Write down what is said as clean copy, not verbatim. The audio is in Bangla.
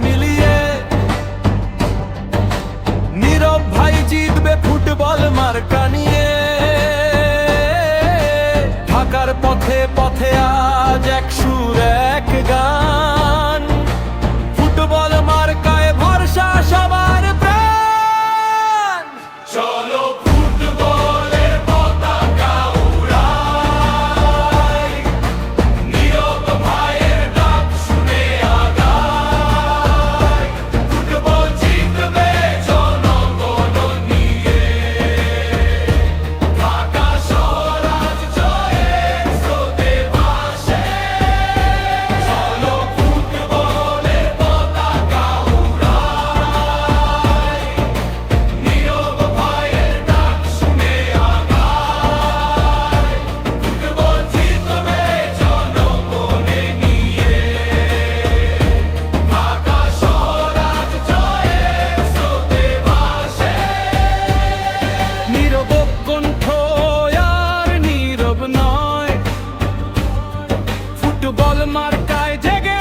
মিলিয়ে। নীরব ভাই জিতবে ফুটবল মার্কা নিয়ে। ঢাকার পথে পথে আজ এক সুর এক গান, ফুটবল মার্কায় ভরসা সবার প্রাণ। চলো ফুটবলের পতাকা উড়াই, নীরব ভাইয়ের ডাক শুনে আগাই। ফুটবল জিতবে জনগণ নিয়ে, ঢাকা শহর আজ জয়ের স্রোতে ভাসে। চলো ফুটবলের পতাকা উড়াই, নীরব ভাইয়ের ডাক শুনে আগাই। ফুটবল জিতবে জনগণে নিয়ে, ঢাকা শহর আজ জয়ের স্রোতে ভাসে। নীরব কণ্ঠ আর নীরব নয়, ফুটবল মার্কায় জেগে